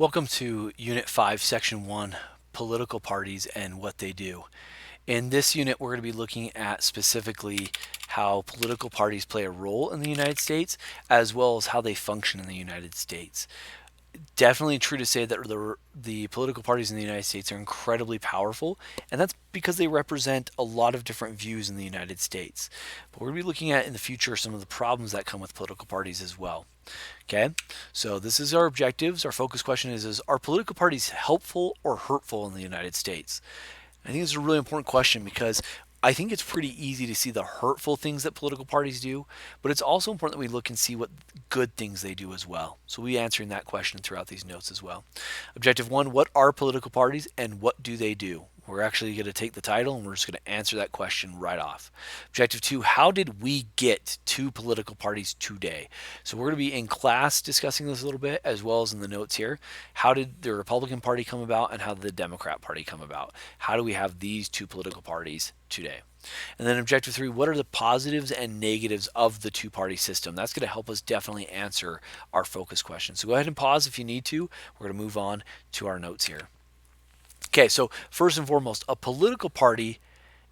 Welcome to Unit 5, Section 1, Political Parties and What They Do. In this unit, we're going to be looking at specifically how political parties play a role in the United States, as well as how they function in the United States. Definitely true to say that the political parties in the United States are incredibly powerful, and that's because they represent a lot of different views in the United States. But we're going to be looking at in the future some of the problems that come with political parties as well. Okay, so this is our objectives. Our focus question is are political parties helpful or hurtful in the United States? I think it's a really important question because I think it's pretty easy to see the hurtful things that political parties do, but it's also important that we look and see what good things they do as well. So we'll be answering that question throughout these notes as well. Objective 1, what are political parties and what do they do? We're actually going to take the title and we're just going to answer that question right off. Objective 2, how did we get to political parties today? So we're going to be in class discussing this a little bit as well as in the notes here. How did the Republican Party come about and how did the Democrat Party come about? How do we have these two political parties today? And then objective 3, what are the positives and negatives of the two-party system? That's going to help us definitely answer our focus question. So go ahead and pause if you need to. We're going to move on to our notes here. Okay, so first and foremost, a political party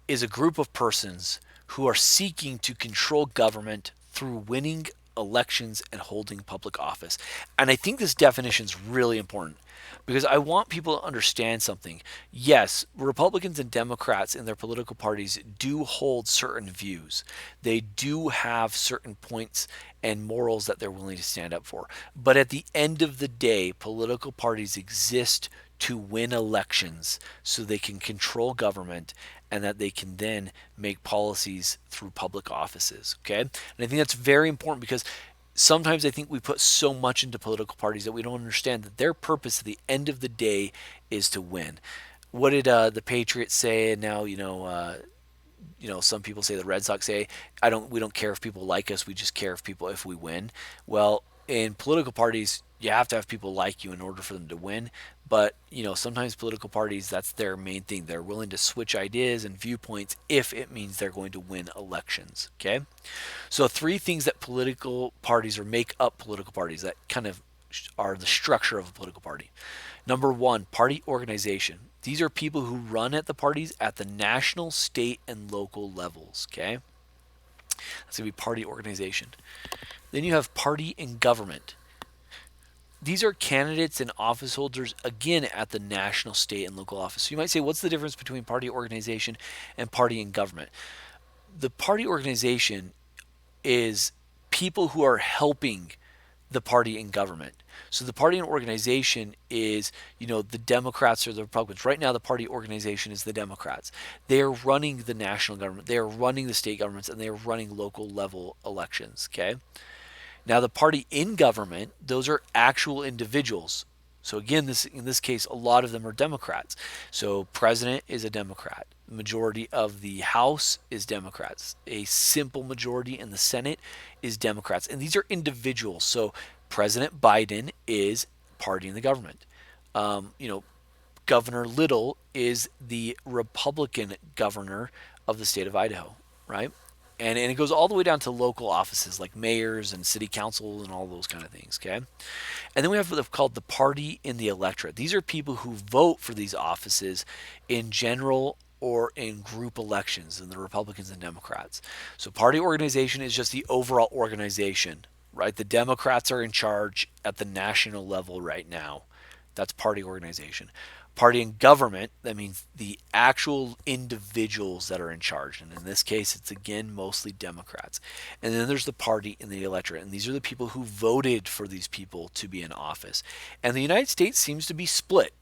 is a group of persons who are seeking to control government through winning elections and holding public office. And I think this definition is really important because I want people to understand something. Yes, Republicans and Democrats in their political parties do hold certain views. They do have certain points and morals that they're willing to stand up for. But at the end of the day, political parties exist to win elections so they can control government and that they can then make policies through public offices. Okay? And I think that's very important because sometimes I think we put so much into political parties that we don't understand that their purpose at the end of the day is to win. What did the Patriots say? And now, some people say the Red Sox say, we don't care if people like us, we just care if we win. Well, in political parties, you have to have people like you in order for them to win. But, sometimes political parties, that's their main thing. They're willing to switch ideas and viewpoints if it means they're going to win elections. Okay? So 3 things that political parties or make up political parties that kind of are the structure of a political party. Number 1, party organization. These are people who run at the parties at the national, state, and local levels. Okay? That's going to be party organization. Then you have party and government. These are candidates and office holders, again, at the national, state, and local office. So you might say, what's the difference between party organization and party and government? The party organization is people who are helping the party and government. So the party and organization is, the Democrats or the Republicans. Right now, the party organization is the Democrats. They are running the national government. They are running the state governments, and they are running local level elections. Okay? Now, the party in government, those are actual individuals. So again, in this case, a lot of them are Democrats. So president is a Democrat. The majority of the House is Democrats. A simple majority in the Senate is Democrats. And these are individuals. So President Biden is party in the government. Governor Little is the Republican governor of the state of Idaho, right? And it goes all the way down to local offices like mayors and city council and all those kind of things, okay? And then we have what's called the party in the electorate. These are people who vote for these offices in general or in group elections, and the Republicans and Democrats. So party organization is just the overall organization, right? The Democrats are in charge at the national level right now. That's party organization. Party in government, that means the actual individuals that are in charge. And in this case, it's again mostly Democrats. And then there's the party in the electorate. And these are the people who voted for these people to be in office. And the United States seems to be split.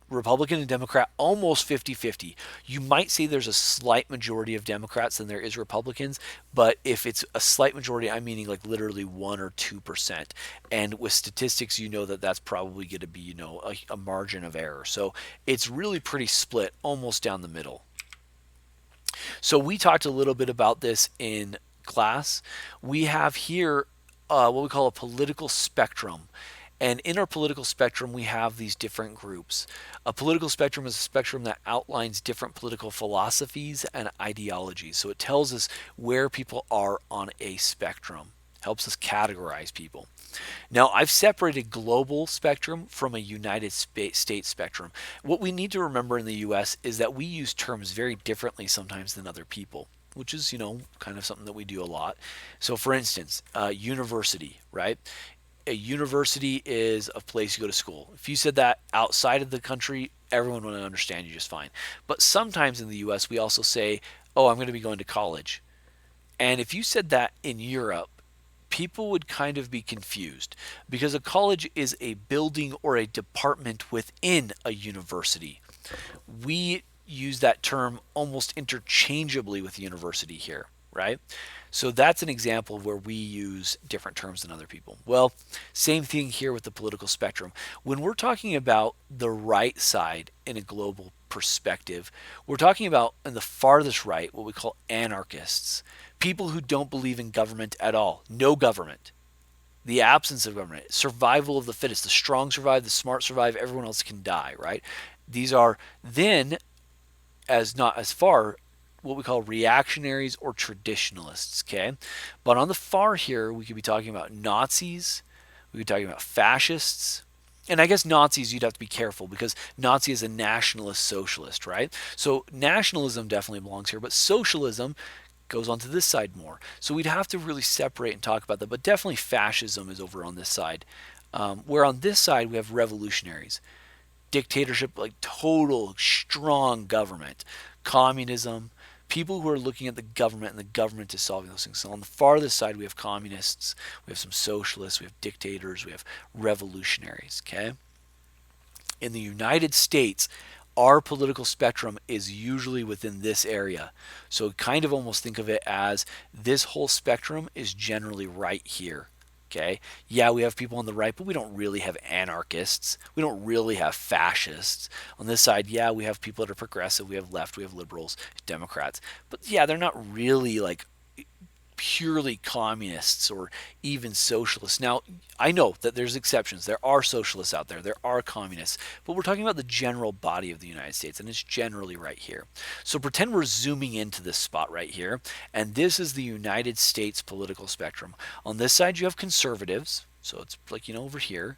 Republican and Democrat, almost 50-50. You might say there's a slight majority of Democrats than there is Republicans, but if it's a slight majority, I'm meaning like literally 1 or 2%. And with statistics, that's probably going to be, a margin of error. So it's really pretty split, almost down the middle. So we talked a little bit about this in class. We have here what we call a political spectrum. And in our political spectrum, we have these different groups. A political spectrum is a spectrum that outlines different political philosophies and ideologies. So it tells us where people are on a spectrum. helps us categorize people. Now, I've separated global spectrum from a United States spectrum. What we need to remember in the US is that we use terms very differently sometimes than other people, which is, kind of something that we do a lot. So, for instance, university, right? A university is a place you go to school. If you said that outside of the country, everyone would understand you just fine. But sometimes in the US, we also say, oh, I'm going to be going to college. And if you said that in Europe, people would kind of be confused because a college is a building or a department within a university. We use that term almost interchangeably with university here, right? So that's an example of where we use different terms than other people. Well, same thing here with the political spectrum. When we're talking about the right side in a global perspective, we're talking about in the farthest right what we call anarchists, people who don't believe in government at all, no government, the absence of government, survival of the fittest, the strong survive, the smart survive, everyone else can die, right? These are then, as not as far, what we call reactionaries or traditionalists, okay? But on the far here, we could be talking about Nazis, we could be talking about fascists, and I guess Nazis you'd have to be careful because Nazi is a nationalist socialist, right? So nationalism definitely belongs here, but socialism goes onto this side more. So we'd have to really separate and talk about that, but definitely fascism is over on this side. Where on this side we have revolutionaries, dictatorship, like total strong government, communism, people who are looking at the government and the government is solving those things. So on the farthest side, we have communists, we have some socialists, we have dictators, we have revolutionaries, okay? In the United States, our political spectrum is usually within this area. So kind of almost think of it as this whole spectrum is generally right here. Okay. Yeah, we have people on the right, but we don't really have anarchists. We don't really have fascists. On this side, yeah, we have people that are progressive. We have left, we have liberals, Democrats. But yeah, they're not really like purely communists or even socialists. Now, I know that there's exceptions. There are socialists out there, there are communists, but we're talking about the general body of the United States, and it's generally right here. So pretend we're zooming into this spot right here, and this is the United States political spectrum. On this side, you have conservatives, so it's like, over here.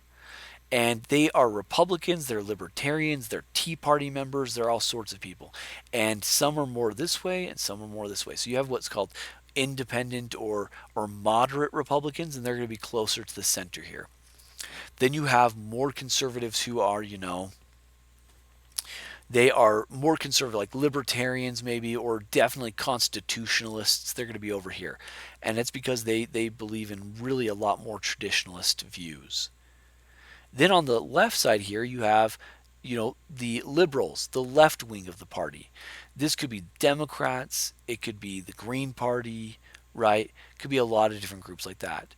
And they are Republicans, they're Libertarians, they're Tea Party members, they're all sorts of people. And some are more this way and some are more this way. So you have what's called independent or moderate Republicans, and they're going to be closer to the center here. Then you have more conservatives who are, they are more conservative, like libertarians maybe, or definitely constitutionalists. They're going to be over here. And it's because they believe in really a lot more traditionalist views. Then on the left side here, you have, the liberals, the left wing of the party. This could be Democrats, it could be the Green Party, right? It could be a lot of different groups like that.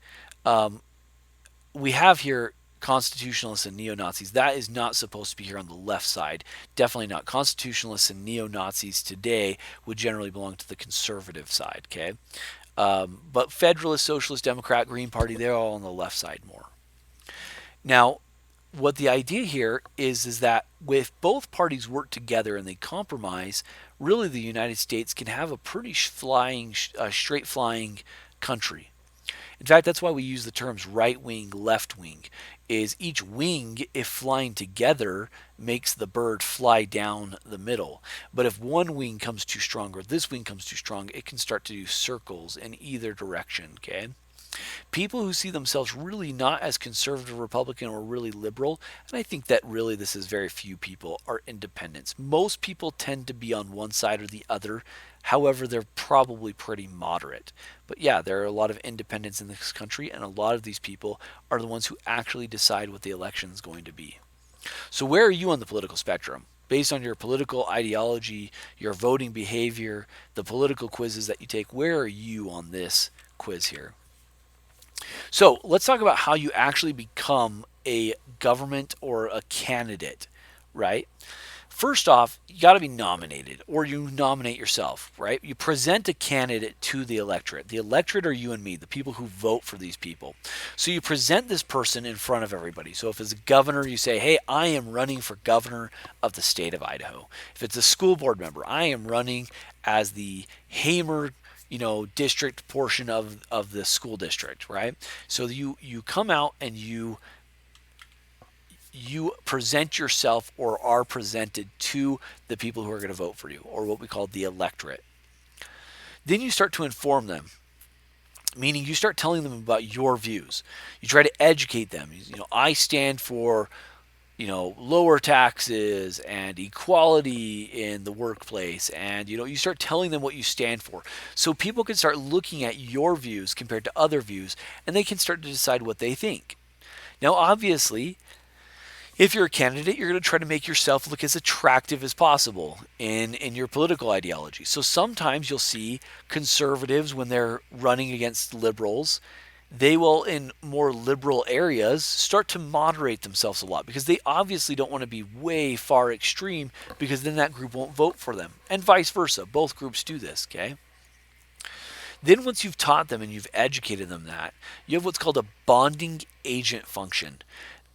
We have here constitutionalists and neo-Nazis. That is not supposed to be here on the left side. Definitely not. Constitutionalists and neo-Nazis today would generally belong to the conservative side, okay? But Federalist, Socialist, Democrat, Green Party, they're all on the left side more. Now, what the idea here is that if both parties work together and they compromise, really the United States can have a pretty straight flying country. In fact, that's why we use the terms right wing, left wing, is each wing, if flying together, makes the bird fly down the middle. But if one wing comes too strong or this wing comes too strong, it can start to do circles in either direction, okay? People who see themselves really not as conservative Republican or really liberal, and I think that really this is very few people, are independents. Most people tend to be on one side or the other. However, they're probably pretty moderate. But yeah, there are a lot of independents in this country, and a lot of these people are the ones who actually decide what the election is going to be. So where are you on the political spectrum? Based on your political ideology, your voting behavior, the political quizzes that you take, where are you on this quiz here? So let's talk about how you actually become a government or a candidate, right? First off, you got to be nominated, or you nominate yourself, right? You present a candidate to the electorate. The electorate are you and me, the people who vote for these people. So you present this person in front of everybody. So if it's a governor, you say, hey, I am running for governor of the state of Idaho. If it's a school board member, I am running as the Hamer district portion of the school district, right? So you come out and you present yourself or are presented to the people who are going to vote for you, or what we call the electorate. Then you start to inform them, meaning you start telling them about your views. You try to educate them. I stand for lower taxes and equality in the workplace, and you start telling them what you stand for, so people can start looking at your views compared to other views, and they can start to decide what they think. Now, obviously, if you're a candidate, you're going to try to make yourself look as attractive as possible in your political ideology. So sometimes you'll see conservatives, when they're running against liberals, they will, in more liberal areas, start to moderate themselves a lot, because they obviously don't want to be way far extreme, because then that group won't vote for them, and vice versa. Both groups do this, okay? Then once you've taught them and you've educated them that, you have what's called a bonding agent function.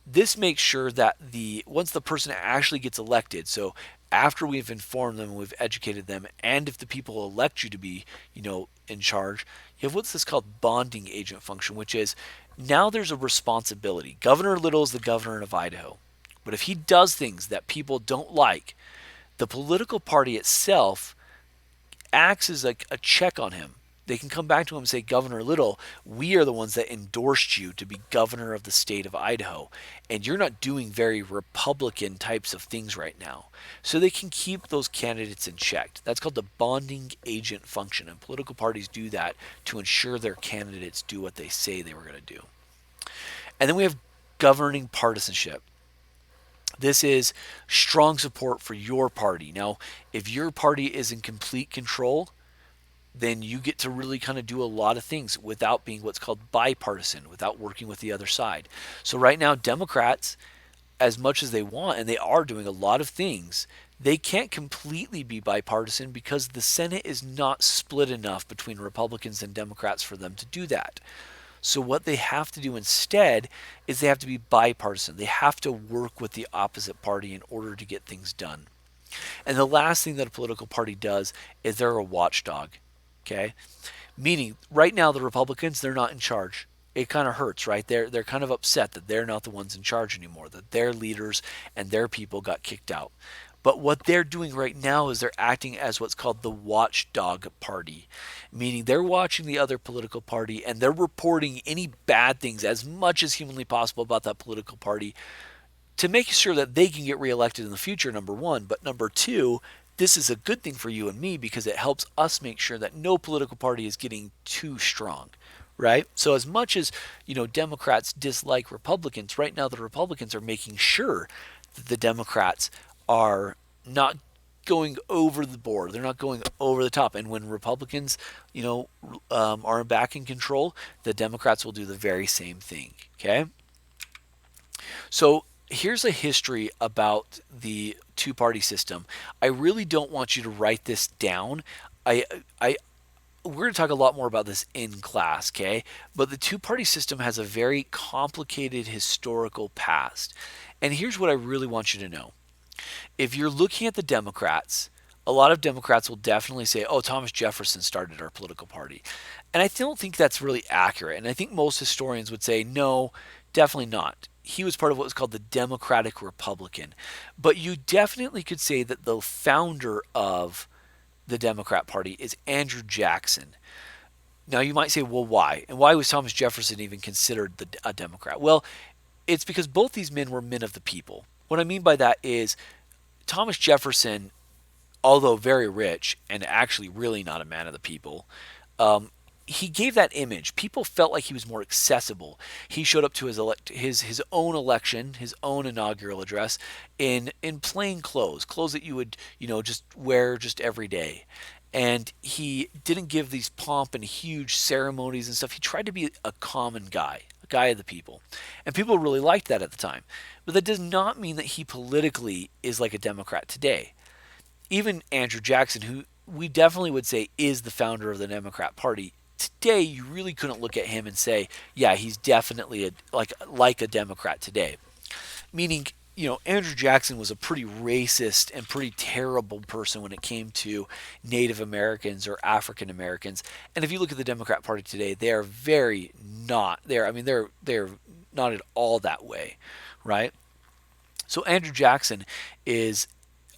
This makes sure that once the person actually gets elected, so after we've informed them and we've educated them, and if the people elect you to be, in charge, you have what's this called bonding agent function, which is, now there's a responsibility. Governor Little is the governor of Idaho, but if he does things that people don't like, the political party itself acts as like a check on him. They can come back to him and say, Governor Little, we are the ones that endorsed you to be governor of the state of Idaho, and you're not doing very Republican types of things right now. So they can keep those candidates in check. That's called the bonding agent function, and political parties do that to ensure their candidates do what they say they were going to do. And then we have governing partisanship. This is strong support for your party. Now, if your party is in complete control, then you get to really kind of do a lot of things without being what's called bipartisan, without working with the other side. So right now, Democrats, as much as they want, and they are doing a lot of things, they can't completely be bipartisan, because the Senate is not split enough between Republicans and Democrats for them to do that. So what they have to do instead is they have to be bipartisan. They have to work with the opposite party in order to get things done. And the last thing that a political party does is they're a watchdog. Okay? Meaning, right now, the Republicans, they're not in charge. It kind of hurts, right? They're kind of upset that they're not the ones in charge anymore, that their leaders and their people got kicked out. But what they're doing right now is they're acting as what's called the watchdog party, meaning they're watching the other political party and they're reporting any bad things as much as humanly possible about that political party, to make sure that they can get reelected in the future, number one. But number two, this is a good thing for you and me, because it helps us make sure that no political party is getting too strong, right? So as much as, Democrats dislike Republicans, right now the Republicans are making sure that the Democrats are not going over the board. They're not going over the top. And when Republicans, are back in control, the Democrats will do the very same thing, okay? So here's a history about the two-party system. I really don't want you to write this down. I we're going to talk a lot more about this in class, okay? But the two-party system has a very complicated historical past. And here's what I really want you to know. If you're looking at the Democrats, a lot of Democrats will definitely say, oh, Thomas Jefferson started our political party. And I don't think that's really accurate. And I think most historians would say, no, definitely not. He was part of what was called the Democratic Republican. But you definitely could say that the founder of the Democrat Party is Andrew Jackson. Now, you might say, well, why? And why was Thomas Jefferson even considered a Democrat? Well, it's because both these men were men of the people. What I mean by that is Thomas Jefferson, although very rich and actually really not a man of the people, he gave that image. People felt like he was more accessible. He showed up to his own election, his own inaugural address, in plain clothes that you would just wear just every day. And he didn't give these pomp and huge ceremonies and stuff. He tried to be a common guy, a guy of the people, and people really liked that at the time. But that does not mean that he politically is like a Democrat today. Even Andrew Jackson, who we definitely would say is the founder of the Democrat Party, today you really couldn't look at him and say, yeah, he's definitely like a Democrat today. Meaning, Andrew Jackson was a pretty racist and pretty terrible person when it came to Native Americans or African Americans. And if you look at the Democrat Party today, they are very not there. I mean, they're not at all that way, right? So Andrew Jackson is,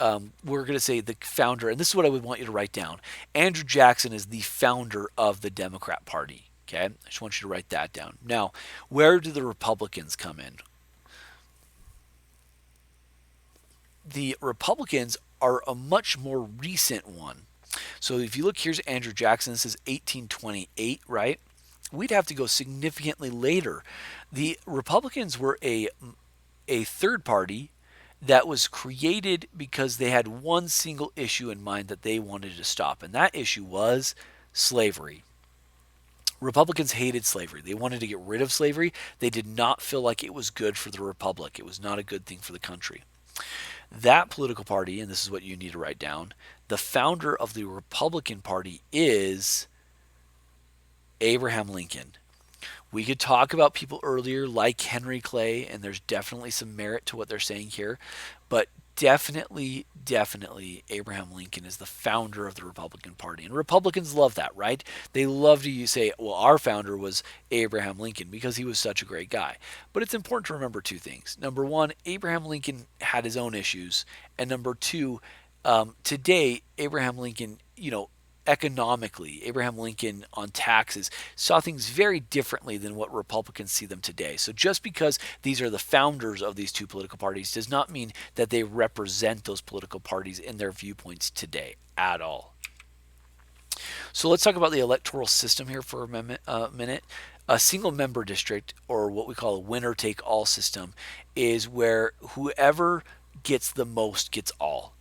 we're going to say, the founder, and this is what I would want you to write down. Andrew Jackson is the founder of the Democrat Party. Okay, I just want you to write that down. Now, where do the Republicans come in? The Republicans are a much more recent one. So if you look, here's Andrew Jackson. This is 1828, right? We'd have to go significantly later. The Republicans were a third party that was created because they had one single issue in mind that they wanted to stop, and that issue was slavery. Republicans hated slavery. They wanted to get rid of slavery. They did not feel like it was good for the republic. It was not a good thing for the country. That political party, and this is what you need to write down, the founder of the Republican Party is Abraham Lincoln. We could talk about people earlier like Henry Clay, and there's definitely some merit to what they're saying here, but definitely Abraham Lincoln is the founder of the Republican Party. And Republicans love that, right? They love to say, well, our founder was Abraham Lincoln because he was such a great guy. But it's important to remember two things. Number one, Abraham Lincoln had his own issues. And number two, today, Abraham Lincoln, economically, Abraham Lincoln on taxes saw things very differently than what Republicans see them today. So just because these are the founders of these two political parties does not mean that they represent those political parties in their viewpoints today at all. So let's talk about the electoral system here for a minute. A single member district, or what we call a winner take all system, is where whoever gets the most gets all.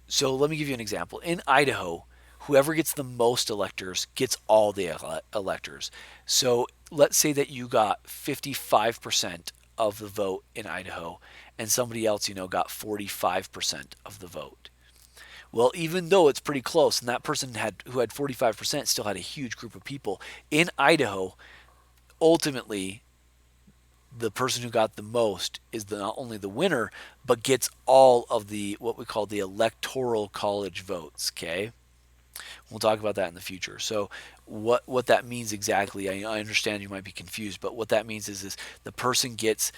So let me give you an example. In Idaho, whoever gets the most electors gets all the electors. So let's say that you got 55% of the vote in Idaho and somebody else, got 45% of the vote. Well, even though it's pretty close and that person who had 45% still had a huge group of people in Idaho, ultimately the person who got the most is not only the winner, but gets all of the what we call the electoral college votes, okay? We'll talk about that in the future. So what that means exactly, I understand you might be confused, but what that means is the person gets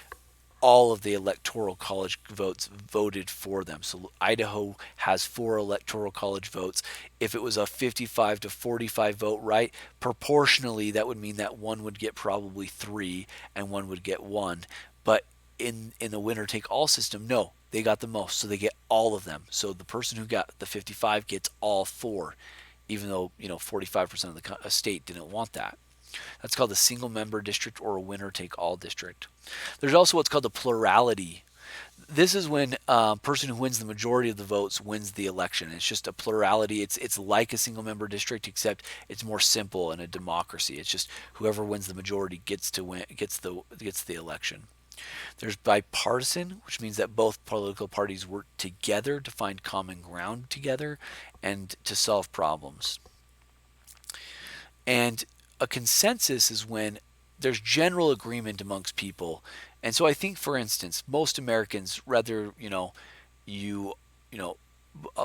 all of the electoral college votes voted for them. So Idaho has 4 electoral college votes. If it was a 55 to 45 vote right, proportionally that would mean that one would get probably 3 and one would get 1. But in the winner take all system, no, they got the most, so they get all of them. So the person who got the 55 gets all 4, even though 45% of the state didn't want that. That's called a single member district or a winner take all district. There's also what's called the plurality. This is when a person who wins the majority of the votes wins the election. It's just a plurality. It's like a single member district, except it's more simple in a democracy. It's just whoever wins the majority gets the election. There's bipartisan, which means that both political parties work together to find common ground together and to solve problems. And a consensus is when there's general agreement amongst people. And so I think, for instance, most Americans, rather,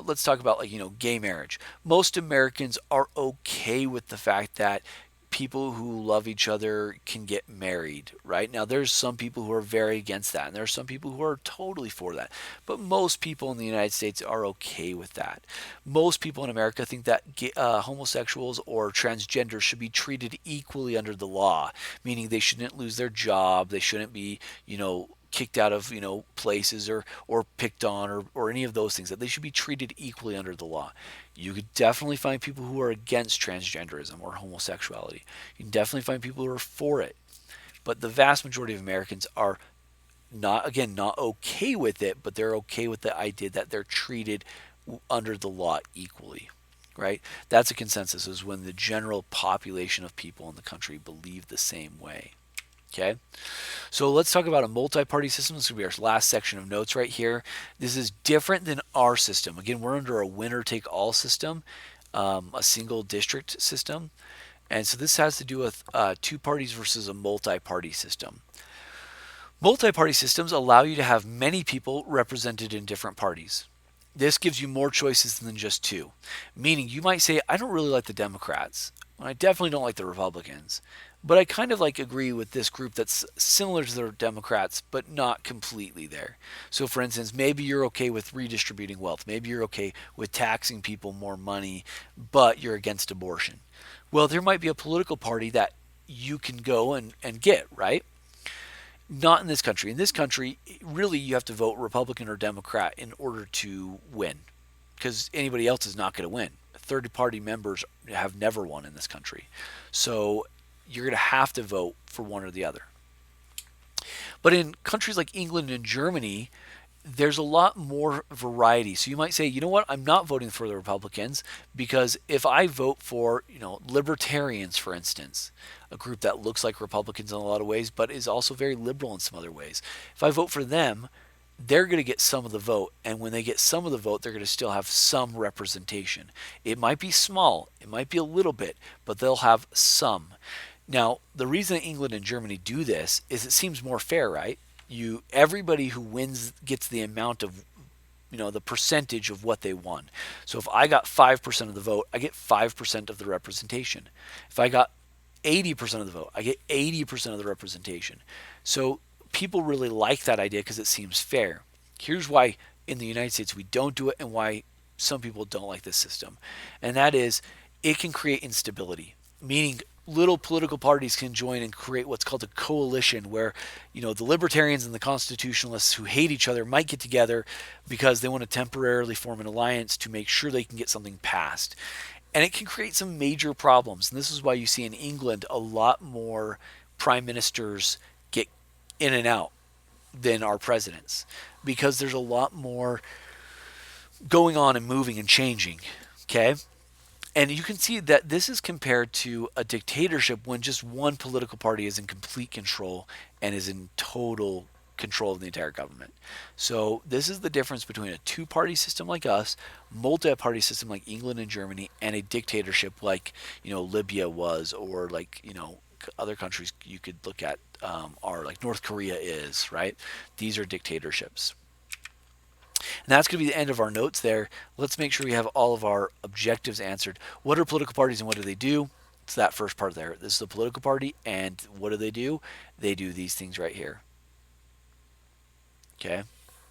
let's talk about gay marriage. Most Americans are okay with the fact that people who love each other can get married, right? Now, there's some people who are very against that, and there are some people who are totally for that. But most people in the United States are okay with that. Most people in America think that homosexuals or transgenders should be treated equally under the law, meaning they shouldn't lose their job, they shouldn't be, kicked out of places or picked on or any of those things, that they should be treated equally under the law. You could definitely find people who are against transgenderism or homosexuality. You can definitely find people who are for it. But the vast majority of Americans are not okay with it, but they're okay with the idea that they're treated under the law equally, right? That's a consensus, is when the general population of people in the country believe the same way. Okay, so let's talk about a multi-party system. This will be our last section of notes right here. This is different than our system. Again, we're under a winner-take-all system, a single district system. And so this has to do with two parties versus a multi-party system. Multi-party systems allow you to have many people represented in different parties. This gives you more choices than just two, meaning you might say, I don't really like the Democrats. I definitely don't like the Republicans, but I kind of like agree with this group that's similar to the Democrats, but not completely there. So, for instance, maybe you're okay with redistributing wealth. Maybe you're okay with taxing people more money, but you're against abortion. Well, there might be a political party that you can go and get, right? Not in this country. In this country, really, you have to vote Republican or Democrat in order to win, because anybody else is not going to win. Third party members have never won in this country. So you're going to have to vote for one or the other. But in countries like England and Germany, there's a lot more variety. So you might say, you know what, I'm not voting for the Republicans because if I vote for, libertarians, for instance, a group that looks like Republicans in a lot of ways, but is also very liberal in some other ways. If I vote for them, they're going to get some of the vote. And when they get some of the vote, they're going to still have some representation. It might be small, it might be a little bit, but they'll have some. Now, the reason England and Germany do this is it seems more fair, right? Everybody who wins gets the amount of the percentage of what they won. So if I got 5% of the vote, I get 5% of the representation. If I got 80% of the vote, I get 80% of the representation. So people really like that idea because it seems fair. Here's why in the United States we don't do it and why some people don't like this system. And that is it can create instability, meaning little political parties can join and create what's called a coalition where the libertarians and the constitutionalists who hate each other might get together because they want to temporarily form an alliance to make sure they can get something passed, and it can create some major problems. And this is why you see in England a lot more prime ministers get in and out than our presidents, because there's a lot more going on and moving and changing. Okay. And you can see that this is compared to a dictatorship when just one political party is in complete control and is in total control of the entire government. So this is the difference between a two-party system like us, multi-party system like England and Germany, and a dictatorship like Libya was, or like other countries you could look at are like North Korea is, right? These are dictatorships. And that's going to be the end of our notes there. Let's make sure we have all of our objectives answered. What are political parties and what do they do? It's that first part there. This is a political party, and what do? They do these things right here. Okay,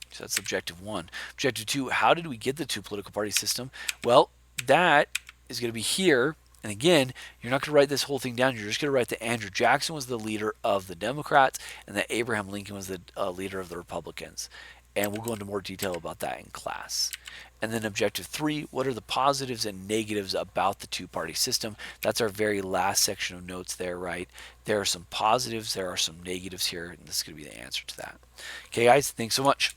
so that's objective one. Objective two, how did we get the two political party system? Well, that is going to be here. And again, you're not going to write this whole thing down. You're just going to write that Andrew Jackson was the leader of the Democrats and that Abraham Lincoln was the leader of the Republicans. And we'll go into more detail about that in class. And then objective three, what are the positives and negatives about the two-party system? That's our very last section of notes there, right? There are some positives, there are some negatives here, and this is going to be the answer to that. Okay, guys, thanks so much.